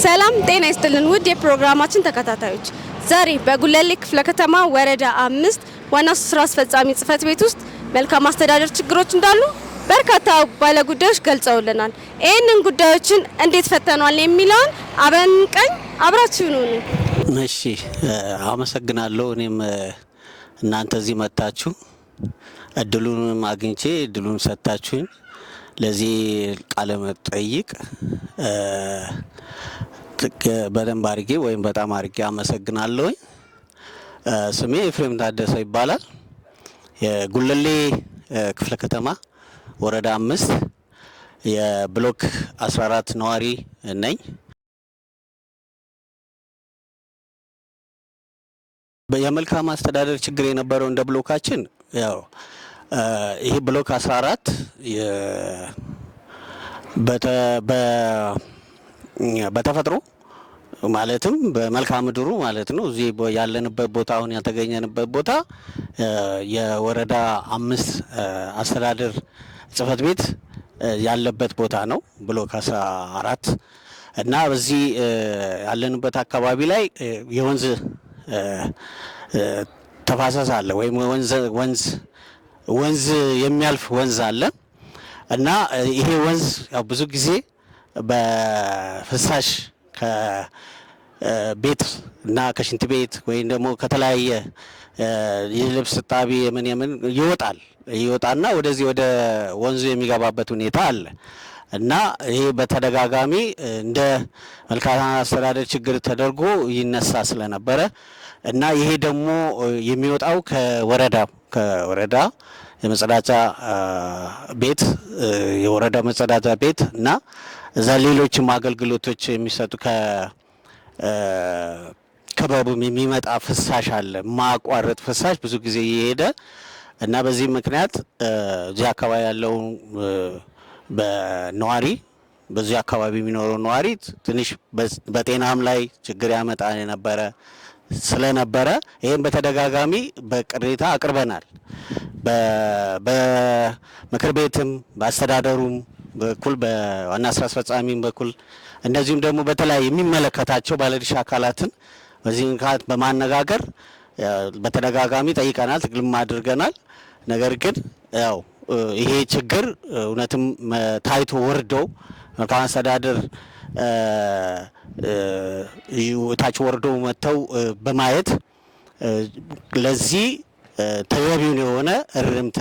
ሰላም ጤና ይስጥልን ውድ የፕሮግራማችን ተከታታዮች፣ ዛሬ በጉለሌ ክፍለ ከተማ ወረዳ 5 ዋና ስራ አስፈጻሚ ጽህፈት ቤት ውስጥ መልካም አስተዳደር ችግሮች እንዳሉ በርካታ ባለጉዳዮች ገልጸውልናል። ይህንን ጉዳዮችን እንዴት ፈተኗል የሚለውን አብረን ቀኝ አብራችሁ ነው። እሺ፣ አመሰግናለሁ። እኔም እናንተ እዚህ መጣችሁ እድሉን አግኝቼ እድሉን ሰጣችሁኝ ለዚህ ቃለ መጠይቅ በደንብ አድርጌ ወይም በጣም አድርጌ አመሰግናለሁ። ስሜ ኤፍሬም ታደሰ ይባላል። የጉለሌ ክፍለ ከተማ ወረዳ 5 የብሎክ 14 ነዋሪ ነኝ። የመልካም አስተዳደር ችግር የነበረው እንደ ብሎካችን ያው ይሄ ብሎክ 14 በተፈጥሮ ማለትም በመልክዓ ምድሩ ማለት ነው። እዚህ ያለንበት ቦታ አሁን ያተገኘንበት ቦታ የወረዳ 5 አስተዳደር ጽህፈት ቤት ያለበት ቦታ ነው ብሎክ 14 እና በዚህ ያለንበት አካባቢ ላይ የወንዝ ተፋሰስ አለ ወይም ወንዝ የሚያልፍ ወንዝ አለ እና ይሄ ወንዝ ያው ብዙ ጊዜ በፍሳሽ ከቤት እና ከሽንት ቤት ወይም ደግሞ ከተለያየ የልብስ ጣቢ የምን ይወጣና ወደዚህ ወደ ወንዙ የሚገባበት ሁኔታ አለ እና ይሄ በተደጋጋሚ እንደ መልካም አስተዳደር ችግር ተደርጎ ይነሳ ስለነበረ እና ይሄ ደግሞ የሚወጣው ከወረዳ የመጸዳጃ ቤት የወረዳ መጸዳጃ ቤት እና እዛ ሌሎችም አገልግሎቶች የሚሰጡ ከከበቡም የሚመጣ ፍሳሽ አለ። ማቋረጥ ፍሳሽ ብዙ ጊዜ እየሄደ እና በዚህ ምክንያት እዚህ አካባቢ ያለው በዚህ አካባቢ የሚኖረው ነዋሪ ትንሽ በጤናም ላይ ችግር ያመጣ ስለነበረ ይህም በተደጋጋሚ በቅሬታ አቅርበናል። በምክር ቤትም በአስተዳደሩም በኩል በዋና ስራ አስፈጻሚም በኩል እንደዚሁም ደግሞ በተለያዩ የሚመለከታቸው ባለድርሻ አካላትን በዚህ ምክንያት በማነጋገር በተደጋጋሚ ጠይቀናል፣ ትግልም አድርገናል። ነገር ግን ያው ይሄ ችግር እውነትም ታይቶ ወርደው መልካም አስተዳደር ታች ወርደው መጥተው በማየት ለዚህ ተገቢውን የሆነ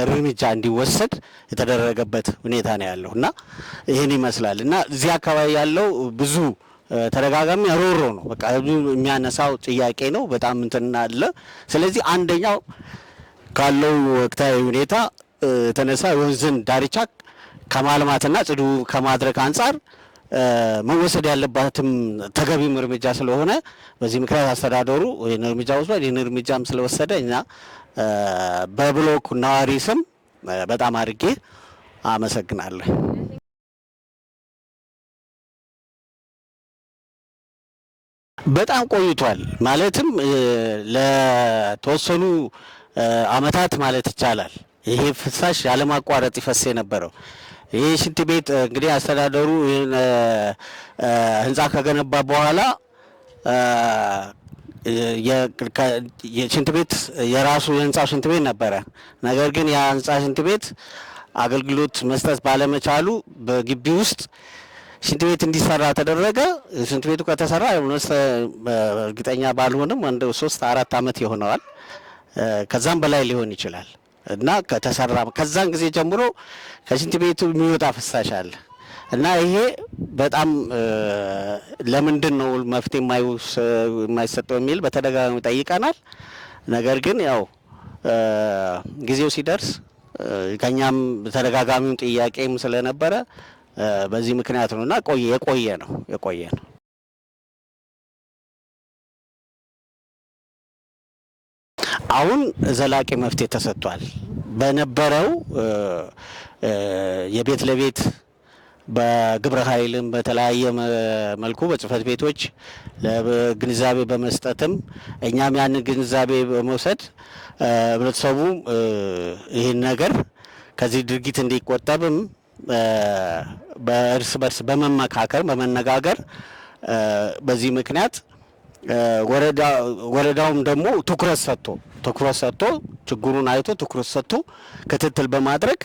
እርምጃ እንዲወሰድ የተደረገበት ሁኔታ ነው ያለው እና ይህን ይመስላል እና እዚህ አካባቢ ያለው ብዙ ተደጋጋሚ ሮሮ ነው። በቃ የሚያነሳው ጥያቄ ነው። በጣም እንትን አለ። ስለዚህ አንደኛው ካለው ወቅታዊ ሁኔታ የተነሳ የወንዝን ዳርቻ ከማልማትና ጽዱ ከማድረግ አንጻር መወሰድ ያለባትም ተገቢም እርምጃ ስለሆነ በዚህ ምክንያት አስተዳደሩ ይህን እርምጃ ወስዷል። ይህን እርምጃም ስለወሰደ እኛ በብሎክ ነዋሪ ስም በጣም አድርጌ አመሰግናለሁ። በጣም ቆይቷል። ማለትም ለተወሰኑ አመታት ማለት ይቻላል ይሄ ፍሳሽ ያለማቋረጥ ይፈስ የነበረው ይህ ሽንት ቤት እንግዲህ አስተዳደሩ ይህን ህንፃ ከገነባ በኋላ የሽንት ቤት የራሱ የህንፃው ሽንት ቤት ነበረ። ነገር ግን ያ ህንፃ ሽንት ቤት አገልግሎት መስጠት ባለመቻሉ በግቢ ውስጥ ሽንት ቤት እንዲሰራ ተደረገ። ሽንት ቤቱ ከተሰራ እርግጠኛ ባልሆንም አንድ 3-4 አመት ይሆነዋል፣ ከዛም በላይ ሊሆን ይችላል እና ከተሰራ ከዛን ጊዜ ጀምሮ ከሽንት ቤቱ የሚወጣ ፍሳሽ አለ እና ይሄ በጣም ለምንድን ነው መፍትሄ የማይሰጠው የሚል በተደጋጋሚ ጠይቀናል። ነገር ግን ያው ጊዜው ሲደርስ ከኛም ተደጋጋሚውን ጥያቄም ስለነበረ በዚህ ምክንያት ነውና የቆየ ነው። አሁን ዘላቂ መፍትሄ ተሰጥቷል። በነበረው የቤት ለቤት በግብረ ኃይልም በተለያየ መልኩ በጽህፈት ቤቶች ለግንዛቤ በመስጠትም እኛም ያንን ግንዛቤ በመውሰድ ህብረተሰቡ ይህን ነገር ከዚህ ድርጊት እንዲቆጠብም በእርስ በርስ በመመካከር በመነጋገር በዚህ ምክንያት ወረዳውም ደግሞ ትኩረት ሰጥቶ ችግሩን አይቶ ትኩረት ሰጥቶ ክትትል በማድረግ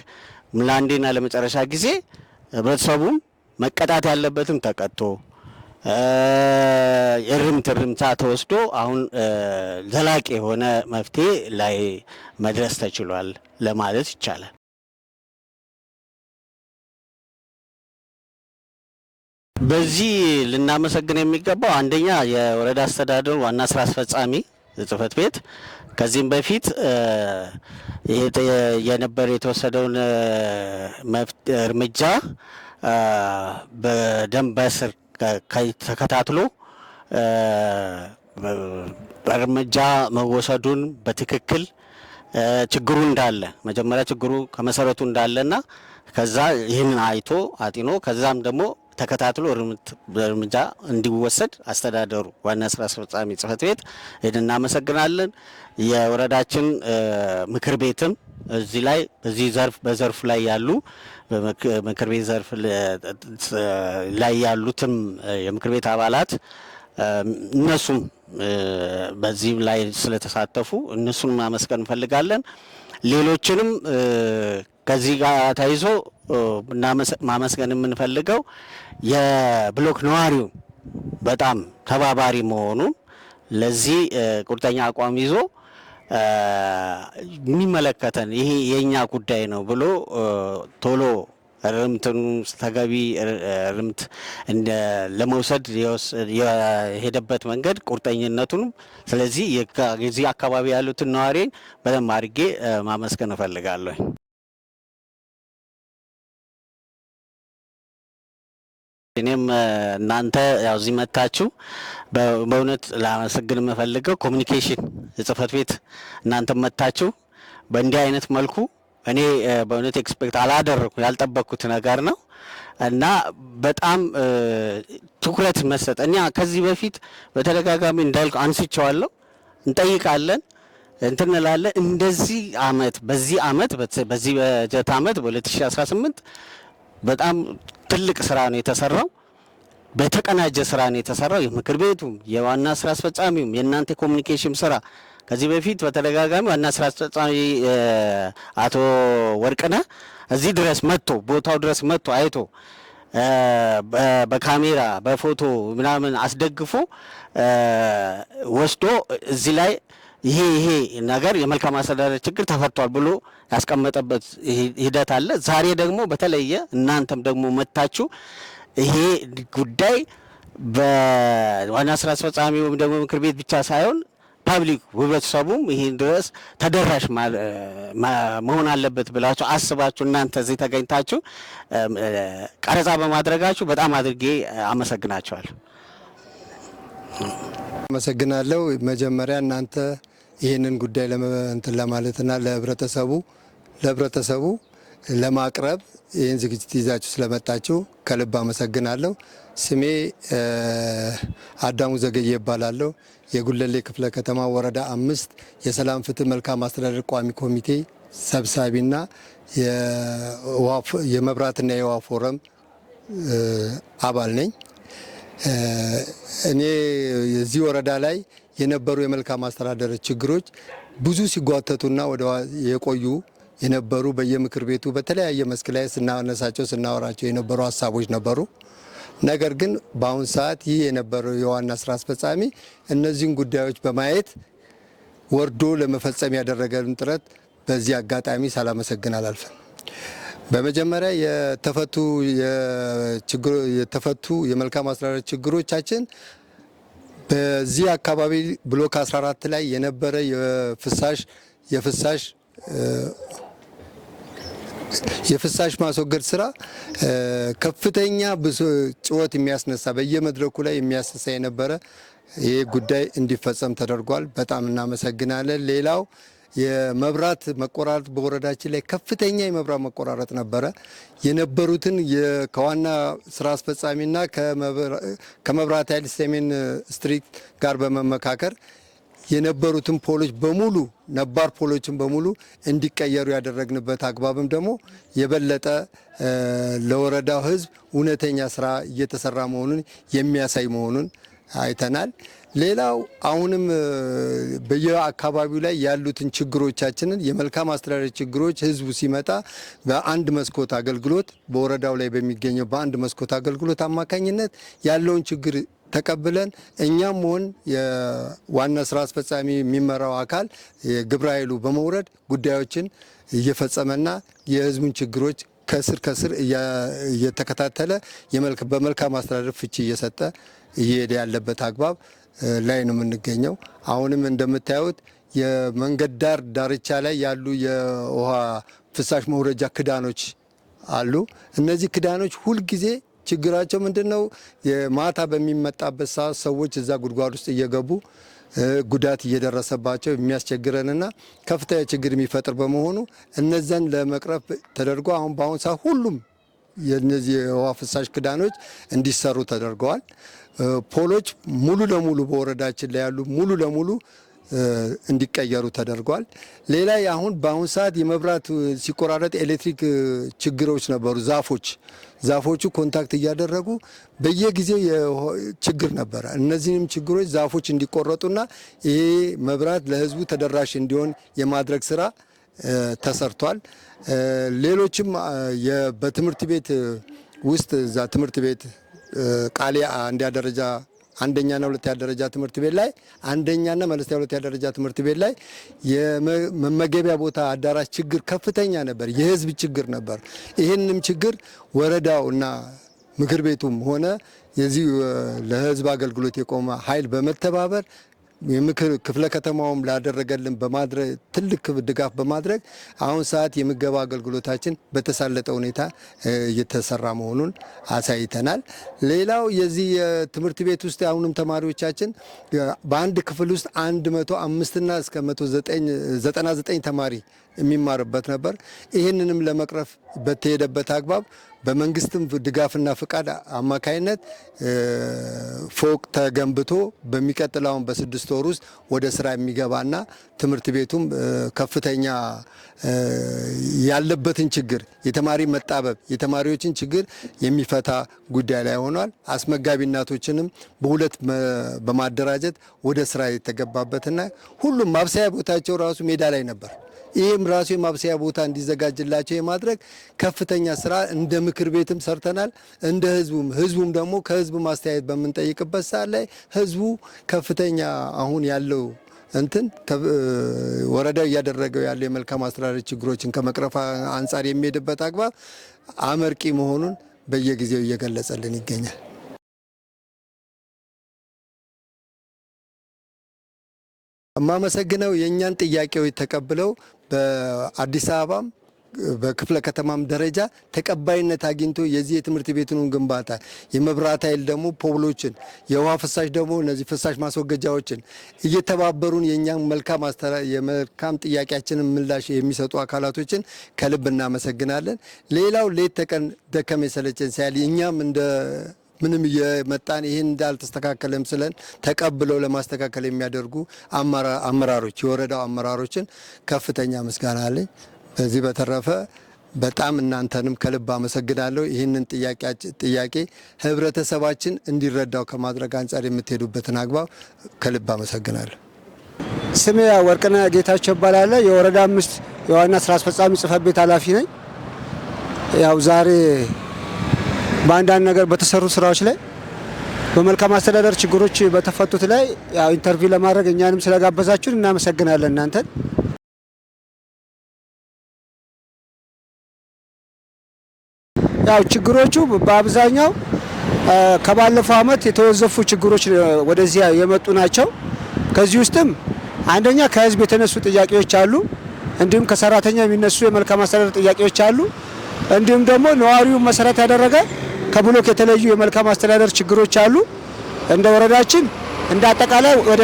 ለአንዴና ለመጨረሻ ጊዜ ህብረተሰቡም መቀጣት ያለበትም ተቀጥቶ እርምጃ ተወስዶ አሁን ዘላቂ የሆነ መፍትሄ ላይ መድረስ ተችሏል ለማለት ይቻላል። በዚህ ልናመሰግን የሚገባው አንደኛ የወረዳ አስተዳደር ዋና ስራ አስፈጻሚ ጽህፈት ቤት ከዚህም በፊት የተወሰደውን እርምጃ በደንብ በስር ተከታትሎ እርምጃ መወሰዱን በትክክል ችግሩ እንዳለ መጀመሪያ ችግሩ ከመሰረቱ እንዳለና ከዛ ይህንን አይቶ አጢኖ ከዛም ደግሞ ተከታትሎ እርምጃ እንዲወሰድ አስተዳደሩ ዋና ስራ አስፈጻሚ ጽህፈት ቤት እናመሰግናለን። የወረዳችን ምክር ቤትም እዚህ ላይ በዘርፍ ላይ ያሉ ምክር ቤት ዘርፍ ላይ ያሉትም የምክር ቤት አባላት እነሱም በዚህ ላይ ስለተሳተፉ እነሱን ማመስገን እንፈልጋለን። ሌሎችንም ከዚህ ጋር ተይዞ ማመስገን የምንፈልገው የብሎክ ነዋሪው በጣም ተባባሪ መሆኑን ለዚህ ቁርጠኛ አቋም ይዞ የሚመለከተን ይሄ የኛ ጉዳይ ነው ብሎ ቶሎ እርምትን ተገቢ እርምት ለመውሰድ የሄደበት መንገድ ቁርጠኝነቱን ስለዚህ የዚህ አካባቢ ያሉትን ነዋሪን በደንብ አድርጌ ማመስገን እፈልጋለሁ። እኔም እናንተ ያው እዚህ መጣችሁ በእውነት ላመሰግን የምፈልገው ኮሚኒኬሽን ጽህፈት ቤት እናንተ መጣችሁ በእንዲህ አይነት መልኩ እኔ በእውነት ኤክስፔክት አላደረኩ ያልጠበቅኩት ነገር ነው እና በጣም ትኩረት መስጠት እኛ ከዚህ በፊት በተደጋጋሚ እንዳልኩ አንስቼዋለሁ እንጠይቃለን እንትንላለን እንደዚህ አመት በዚህ በጀት አመት በ2018 በጣም ትልቅ ስራ ነው የተሰራው። በተቀናጀ ስራ ነው የተሰራው። የምክር ቤቱም የዋና ስራ አስፈጻሚውም የእናንተ ኮሚኒኬሽን ስራ ከዚህ በፊት በተደጋጋሚ ዋና ስራ አስፈጻሚ አቶ ወርቅነህ እዚህ ድረስ መጥቶ ቦታው ድረስ መጥቶ አይቶ በካሜራ በፎቶ ምናምን አስደግፎ ወስዶ እዚህ ላይ ይሄ ነገር የመልካም አስተዳደር ችግር ተፈቷል ብሎ ያስቀመጠበት ሂደት አለ። ዛሬ ደግሞ በተለየ እናንተም ደግሞ መጣችሁ ይሄ ጉዳይ በዋና ስራ አስፈጻሚ ወይም ደግሞ ምክር ቤት ብቻ ሳይሆን ፓብሊክ ህብረተሰቡም ይሄን ድረስ ተደራሽ መሆን አለበት ብላችሁ አስባችሁ እናንተ እዚህ ተገኝታችሁ ቀረጻ በማድረጋችሁ በጣም አድርጌ አመሰግናችኋለሁ። አመሰግናለሁ። መጀመሪያ እናንተ ይህንን ጉዳይ እንትን ለማለትና ለህብረተሰቡ ለማቅረብ ይህን ዝግጅት ይዛችሁ ስለመጣችሁ ከልብ አመሰግናለሁ። ስሜ አዳሙ ዘገየ ይባላለሁ። የጉለሌ ክፍለ ከተማ ወረዳ 5 የሰላም ፍትህ መልካም አስተዳደር ቋሚ ኮሚቴ ሰብሳቢና የመብራትና የውሃ ፎረም አባል ነኝ። እኔ የዚህ ወረዳ ላይ የነበሩ የመልካም አስተዳደር ችግሮች ብዙ ሲጓተቱና ወደ የቆዩ የነበሩ በየምክር ቤቱ በተለያየ መስክ ላይ ስናወራቸው የነበሩ ሀሳቦች ነበሩ። ነገር ግን በአሁን ሰዓት ይህ የነበረው የዋና ስራ አስፈጻሚ እነዚህን ጉዳዮች በማየት ወርዶ ለመፈጸም ያደረገን ጥረት በዚህ አጋጣሚ ሳላመሰግን አላልፍም። በመጀመሪያ የተፈቱ የመልካም አስተዳደር ችግሮቻችን በዚህ አካባቢ ብሎክ 14 ላይ የነበረ የፍሳሽ ማስወገድ ስራ ከፍተኛ ጭወት የሚያስነሳ በየመድረኩ ላይ የሚያስነሳ የነበረ ይህ ጉዳይ እንዲፈጸም ተደርጓል። በጣም እናመሰግናለን። ሌላው የመብራት መቆራረጥ በወረዳችን ላይ ከፍተኛ የመብራት መቆራረጥ ነበረ። የነበሩትን ከዋና ስራ አስፈጻሚና ከመብራት ኃይል ሰሜን ስትሪት ጋር በመመካከር የነበሩትን ፖሎች በሙሉ ነባር ፖሎችን በሙሉ እንዲቀየሩ ያደረግንበት አግባብም ደግሞ የበለጠ ለወረዳው ሕዝብ እውነተኛ ስራ እየተሰራ መሆኑን የሚያሳይ መሆኑን አይተናል። ሌላው አሁንም በየአካባቢው ላይ ያሉትን ችግሮቻችንን የመልካም አስተዳደር ችግሮች ህዝቡ ሲመጣ በአንድ መስኮት አገልግሎት በወረዳው ላይ በሚገኘው በአንድ መስኮት አገልግሎት አማካኝነት ያለውን ችግር ተቀብለን እኛም ሆን የዋና ስራ አስፈጻሚ የሚመራው አካል የግብረ ኃይሉ በመውረድ ጉዳዮችን እየፈጸመና የህዝቡን ችግሮች ከስር እየተከታተለ በመልካም አስተዳደር ፍቺ እየሰጠ እየሄደ ያለበት አግባብ ላይ ነው የምንገኘው። አሁንም እንደምታዩት የመንገድ ዳርቻ ላይ ያሉ የውሃ ፍሳሽ መውረጃ ክዳኖች አሉ። እነዚህ ክዳኖች ሁልጊዜ ችግራቸው ምንድነው? የማታ በሚመጣበት ሰዓት ሰዎች እዛ ጉድጓድ ውስጥ እየገቡ ጉዳት እየደረሰባቸው የሚያስቸግረንና ከፍተኛ ችግር የሚፈጥር በመሆኑ እነዛን ለመቅረፍ ተደርጎ አሁን በአሁኑ ሰዓት ሁሉም የነዚህ የውሃ ፍሳሽ ክዳኖች እንዲሰሩ ተደርገዋል። ፖሎች ሙሉ ለሙሉ በወረዳችን ላይ ያሉ ሙሉ ለሙሉ እንዲቀየሩ ተደርጓል። ሌላ አሁን በአሁን ሰዓት የመብራት ሲቆራረጥ ኤሌክትሪክ ችግሮች ነበሩ። ዛፎቹ ኮንታክት እያደረጉ በየጊዜው ችግር ነበረ። እነዚህንም ችግሮች ዛፎች እንዲቆረጡና ይሄ መብራት ለህዝቡ ተደራሽ እንዲሆን የማድረግ ስራ ተሰርቷል። ሌሎችም በትምህርት ቤት ውስጥ እዛ ትምህርት ቤት ቃሌ አንደኛና ሁለተኛ ደረጃ ትምህርት ቤት ላይ አንደኛና መለስተኛ ሁለተኛ ደረጃ ትምህርት ቤት ላይ የመመገቢያ ቦታ አዳራሽ ችግር ከፍተኛ ነበር። የህዝብ ችግር ነበር። ይህንም ችግር ወረዳውና ምክር ቤቱም ሆነ የዚህ ለህዝብ አገልግሎት የቆመ ኃይል በመተባበር የምክር ክፍለ ከተማውም ላደረገልን በማድረግ ትልቅ ድጋፍ በማድረግ አሁን ሰዓት የምገባ አገልግሎታችን በተሳለጠ ሁኔታ እየተሰራ መሆኑን አሳይተናል። ሌላው የዚህ የትምህርት ቤት ውስጥ አሁንም ተማሪዎቻችን በአንድ ክፍል ውስጥ 105 እና እስከ 199 ተማሪ የሚማርበት ነበር። ይህንንም ለመቅረፍ በተሄደበት አግባብ በመንግስትም ድጋፍና ፍቃድ አማካይነት ፎቅ ተገንብቶ በሚቀጥለው በ6 ወር ውስጥ ወደ ስራ የሚገባና ትምህርት ቤቱም ከፍተኛ ያለበትን ችግር የተማሪ መጣበብ የተማሪዎችን ችግር የሚፈታ ጉዳይ ላይ ሆኗል። አስመጋቢ እናቶችንም በሁለት በማደራጀት ወደ ስራ የተገባበትና ሁሉም ማብሰያ ቦታቸው ራሱ ሜዳ ላይ ነበር። ይህም ራሱ የማብሰያ ቦታ እንዲዘጋጅላቸው የማድረግ ከፍተኛ ስራ እንደ ምክር ቤትም ሰርተናል። እንደ ህዝቡም ደግሞ ከህዝብ ማስተያየት በምንጠይቅበት ሰዓት ላይ ህዝቡ ከፍተኛ አሁን ያለው ወረዳው እያደረገው ያለው የመልካም አስተዳደር ችግሮችን ከመቅረፍ አንጻር የሚሄድበት አግባብ አመርቂ መሆኑን በየጊዜው እየገለጸልን ይገኛል። የማመሰግነው የእኛን ጥያቄዎች ተቀብለው በአዲስ አበባም በክፍለ ከተማም ደረጃ ተቀባይነት አግኝቶ የዚህ የትምህርት ቤቱን ግንባታ የመብራት ኃይል ደግሞ ፖሎችን የውሃ ፍሳሽ ደግሞ እነዚህ ፍሳሽ ማስወገጃዎችን እየተባበሩን የእኛን የመልካም ጥያቄያችንን ምላሽ የሚሰጡ አካላቶችን ከልብ እናመሰግናለን። ሌላው ሌት ተቀን ደከመ ሰለቸን ሳይል እኛም ምንም የመጣን ይህን እንዳልተስተካከለም ስለን ተቀብለው ለማስተካከል የሚያደርጉ አመራሮች የወረዳው አመራሮችን ከፍተኛ ምስጋና አለኝ። በዚህ በተረፈ በጣም እናንተንም ከልብ አመሰግናለሁ። ይህንን ጥያቄ ህብረተሰባችን እንዲረዳው ከማድረግ አንጻር የምትሄዱበትን አግባብ ከልብ አመሰግናለሁ። ስሜ ወርቅነህ ጌታቸው እባላለሁ። የወረዳ 5 የዋና ስራ አስፈጻሚ ጽህፈት ቤት ኃላፊ ነኝ። ያው ዛሬ በአንዳንድ ነገር በተሰሩ ስራዎች ላይ በመልካም አስተዳደር ችግሮች በተፈቱት ላይ ያው ኢንተርቪው ለማድረግ እኛንም ስለጋበዛችሁን እናመሰግናለን እናንተን። ያው ችግሮቹ በአብዛኛው ከባለፈው አመት የተወዘፉ ችግሮች ወደዚያ የመጡ ናቸው። ከዚህ ውስጥም አንደኛ ከህዝብ የተነሱ ጥያቄዎች አሉ። እንዲሁም ከሰራተኛ የሚነሱ የመልካም አስተዳደር ጥያቄዎች አሉ። እንዲሁም ደግሞ ነዋሪውን መሰረት ያደረገ ከብሎክ የተለዩ የመልካም አስተዳደር ችግሮች አሉ። እንደ ወረዳችን እንደ አጠቃላይ ወደ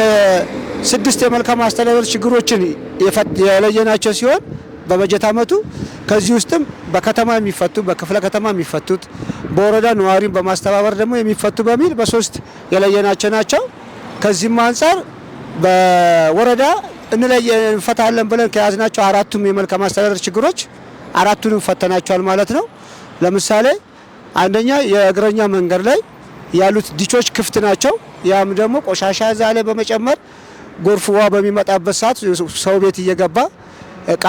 6 የመልካም አስተዳደር ችግሮችን የለየናቸው ሲሆን በበጀት አመቱ ከዚህ ውስጥም በከተማ የሚፈቱ በክፍለ ከተማ የሚፈቱት በወረዳ ነዋሪን በማስተባበር ደግሞ የሚፈቱ በሚል በ3 የለየናቸው ናቸው። ከዚህም አንፃር በወረዳ እንፈታለን ብለን ከያዝናቸው አራቱም የመልካም አስተዳደር ችግሮች አራቱንም ፈተናቸዋል ማለት ነው። ለምሳሌ አንደኛ የእግረኛ መንገድ ላይ ያሉት ዲቾች ክፍት ናቸው። ያም ደግሞ ቆሻሻ እዛ ላይ በመጨመር ጎርፍ ውሃ በሚመጣበት ሰዓት ሰው ቤት እየገባ እቃ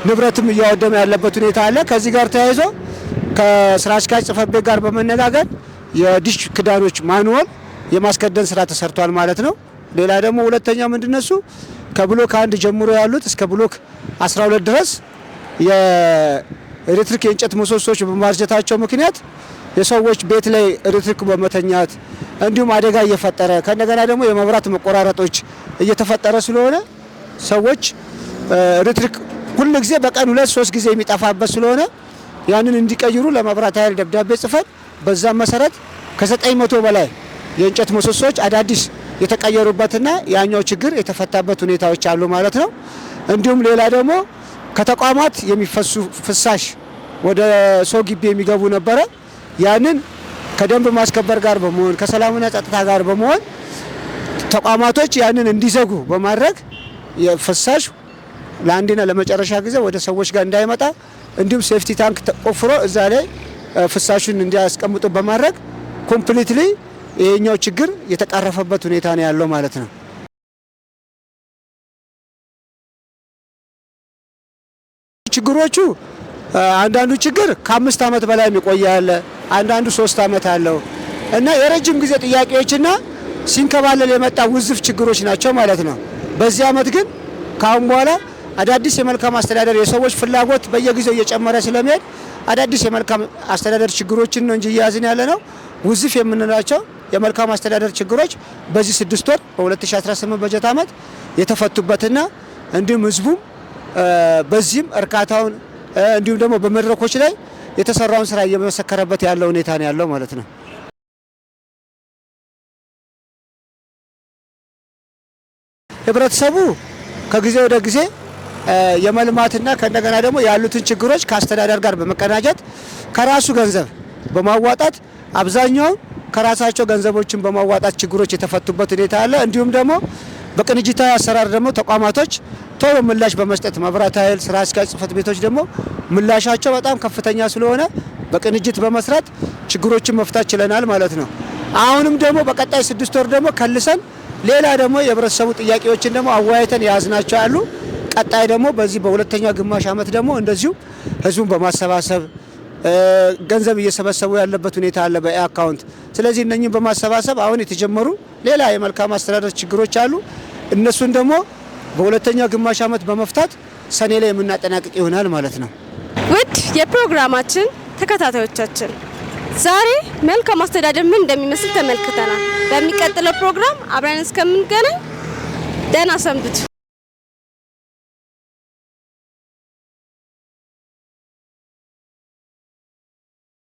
ንብረትም እያወደመ ያለበት ሁኔታ አለ። ከዚህ ጋር ተያይዞ ከስራ አስኪያጅ ጽሕፈት ቤት ጋር በመነጋገር የዲሽ ክዳኖች ማኑዋል የማስከደን ስራ ተሰርቷል ማለት ነው። ሌላ ደግሞ ሁለተኛው ምንድነሱ ከብሎክ 1 ጀምሮ ያሉት እስከ ብሎክ 12 ድረስ የኤሌክትሪክ የእንጨት ምሰሶች በማርጀታቸው ምክንያት የሰዎች ቤት ላይ ኤሌክትሪክ በመተኛት እንዲሁም አደጋ እየፈጠረ ከነገና ደግሞ የመብራት መቆራረጦች እየተፈጠረ ስለሆነ ሰዎች ኤሌክትሪክ ሁሉ ጊዜ በቀን 2-3 ጊዜ የሚጠፋበት ስለሆነ ያንን እንዲቀይሩ ለመብራት ኃይል ደብዳቤ ጽፈን በዛም መሰረት ከ900 በላይ የእንጨት ምሰሶች አዳዲስ የተቀየሩበትና ያኛው ችግር የተፈታበት ሁኔታዎች አሉ ማለት ነው። እንዲሁም ሌላ ደግሞ ከተቋማት የሚፈሱ ፍሳሽ ወደ ሰው ግቢ የሚገቡ ነበረ። ያንን ከደንብ ማስከበር ጋር በመሆን ከሰላምና ጸጥታ ጋር በመሆን ተቋማቶች ያንን እንዲዘጉ በማድረግ የፍሳሽ ለአንድና ለመጨረሻ ጊዜ ወደ ሰዎች ጋር እንዳይመጣ እንዲሁም ሴፍቲ ታንክ ተቆፍሮ እዛ ላይ ፍሳሹን እንዲያስቀምጡ በማድረግ ኮምፕሊትሊ ይሄኛው ችግር የተቀረፈበት ሁኔታ ነው ያለው ማለት ነው። ችግሮቹ አንዳንዱ ችግር ከ5 ዓመት በላይ የሚቆይ አለ፣ አንዳንዱ 3 ዓመት አለው እና የረጅም ጊዜ ጥያቄዎችና ሲንከባለል የመጣ ውዝፍ ችግሮች ናቸው ማለት ነው። በዚህ ዓመት ግን ካሁን በኋላ አዳዲስ የመልካም አስተዳደር የሰዎች ፍላጎት በየጊዜው እየጨመረ ስለሚሄድ አዳዲስ የመልካም አስተዳደር ችግሮችን ነው እንጂ እያዝን ያለ ነው። ውዝፍ የምንላቸው የመልካም አስተዳደር ችግሮች በዚህ 6 ወር በ2018 በጀት ዓመት የተፈቱበትና እንዲሁም ህዝቡም በዚህም እርካታውን እንዲሁም ደግሞ በመድረኮች ላይ የተሰራውን ስራ እየመሰከረበት ያለው ሁኔታ ነው ያለው ማለት ነው። ህብረተሰቡ ከጊዜ ወደ ጊዜ የመልማትና ከእንደገና ደግሞ ያሉትን ችግሮች ከአስተዳደር ጋር በመቀናጀት ከራሱ ገንዘብ በማዋጣት አብዛኛው ከራሳቸው ገንዘቦችን በማዋጣት ችግሮች የተፈቱበት ሁኔታ አለ። እንዲሁም ደግሞ በቅንጅታዊ አሰራር ደግሞ ተቋማቶች ቶሎ ምላሽ በመስጠት መብራት ኃይል፣ ስራ አስኪያጅ ጽሕፈት ቤቶች ደግሞ ምላሻቸው በጣም ከፍተኛ ስለሆነ በቅንጅት በመስራት ችግሮችን መፍታት ችለናል ማለት ነው። አሁንም ደግሞ በቀጣይ 6 ወር ደግሞ ከልሰን ሌላ ደግሞ የህብረተሰቡ ጥያቄዎችን ደግሞ አወያይተን ያዝናቸው አሉ። ቀጣይ ደግሞ በዚህ በሁለተኛው ግማሽ ዓመት ደግሞ እንደዚሁ ህዝቡን በማሰባሰብ ገንዘብ እየሰበሰቡ ያለበት ሁኔታ አለ በአካውንት። ስለዚህ እነኚህን በማሰባሰብ አሁን የተጀመሩ ሌላ የመልካም አስተዳደር ችግሮች አሉ። እነሱን ደግሞ በሁለተኛው ግማሽ ዓመት በመፍታት ሰኔ ላይ የምናጠናቅቅ ይሆናል ማለት ነው። ውድ የፕሮግራማችን ተከታታዮቻችን ዛሬ መልካም አስተዳደር ምን እንደሚመስል ተመልክተናል። በሚቀጥለው ፕሮግራም አብረን እስከምንገናኝ ደህና ሰንብቱ።